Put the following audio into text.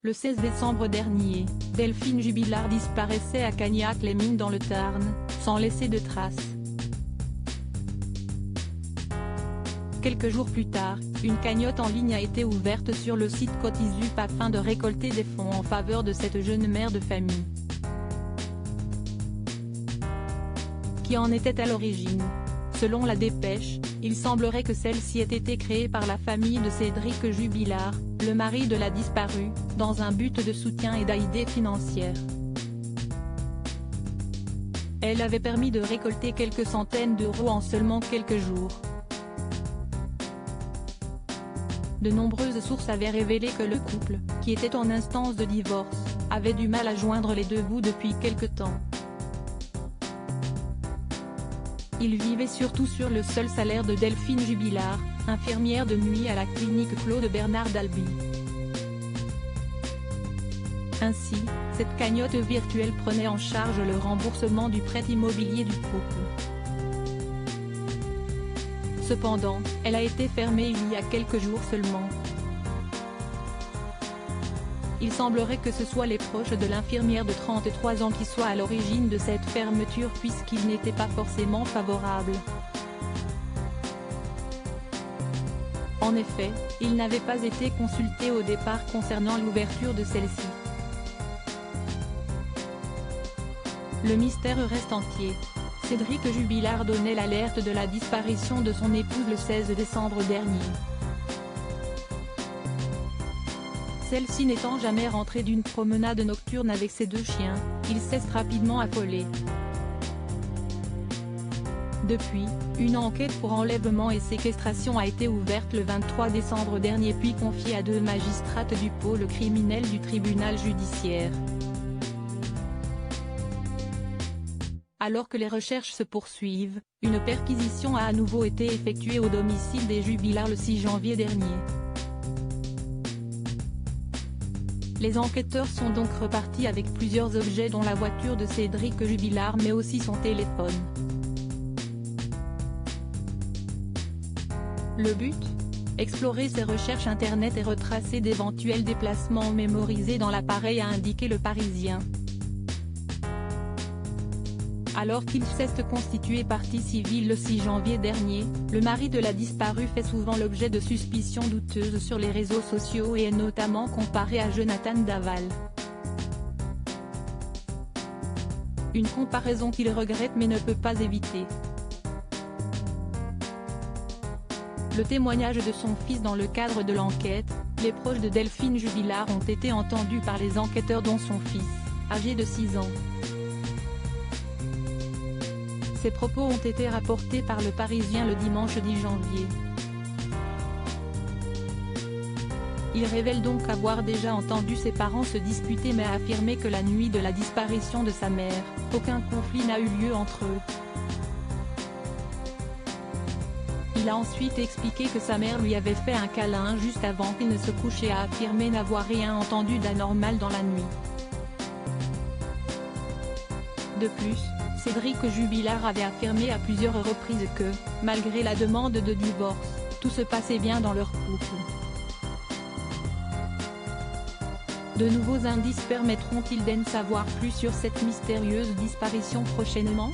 Le 16 décembre dernier, Delphine Jubilard disparaissait à Cagnac-les-Mines dans le Tarn, sans laisser de traces. Quelques jours plus tard, une cagnotte en ligne a été ouverte sur le site Cotisup afin de récolter des fonds en faveur de cette jeune mère de famille. Qui en était à l'origine? Selon la dépêche, il semblerait que celle-ci ait été créée par la famille de Cédric Jubilard, le mari de la disparue, dans un but de soutien et d'aide financière. Elle avait permis de récolter quelques centaines d'euros en seulement quelques jours. De nombreuses sources avaient révélé que le couple, qui était en instance de divorce, avait du mal à joindre les deux bouts depuis quelque temps. Il vivait surtout sur le seul salaire de Delphine Jubilard, infirmière de nuit à la clinique Claude Bernard d'Albi. Ainsi, cette cagnotte virtuelle prenait en charge le remboursement du prêt immobilier du couple. Cependant, elle a été fermée il y a quelques jours seulement. Il semblerait que ce soit les proches de l'infirmière de 33 ans qui soient à l'origine de cette fermeture puisqu'ils n'étaient pas forcément favorables. En effet, ils n'avaient pas été consultés au départ concernant l'ouverture de celle-ci. Le mystère reste entier. Cédric Jubilard donnait l'alerte de la disparition de son épouse le 16 décembre dernier. Celle-ci n'étant jamais rentrée d'une promenade nocturne avec ses deux chiens, il s'est rapidement affolé. Depuis, une enquête pour enlèvement et séquestration a été ouverte le 23 décembre dernier puis confiée à deux magistrates du pôle criminel du tribunal judiciaire. Alors que les recherches se poursuivent, une perquisition a à nouveau été effectuée au domicile des Jubilard le 6 janvier dernier. Les enquêteurs sont donc repartis avec plusieurs objets dont la voiture de Cédric Jubilard mais aussi son téléphone. Le but? Explorer ses recherches internet et retracer d'éventuels déplacements mémorisés dans l'appareil, a indiqué Le Parisien. Alors qu'il s'est constitué partie civile le 6 janvier dernier, le mari de la disparue fait souvent l'objet de suspicions douteuses sur les réseaux sociaux et est notamment comparé à Jonathan Daval. Une comparaison qu'il regrette mais ne peut pas éviter. Le témoignage de son fils dans le cadre de l'enquête, les proches de Delphine Jubilard ont été entendus par les enquêteurs dont son fils, âgé de 6 ans. Ces propos ont été rapportés par Le Parisien le dimanche 10 janvier. Il révèle donc avoir déjà entendu ses parents se disputer mais a affirmé que la nuit de la disparition de sa mère, aucun conflit n'a eu lieu entre eux. Il a ensuite expliqué que sa mère lui avait fait un câlin juste avant qu'il ne se couche et a affirmé n'avoir rien entendu d'anormal dans la nuit. De plus, Cédric Jubilard avait affirmé à plusieurs reprises que, malgré la demande de divorce, tout se passait bien dans leur couple. De nouveaux indices permettront-ils d'en savoir plus sur cette mystérieuse disparition prochainement?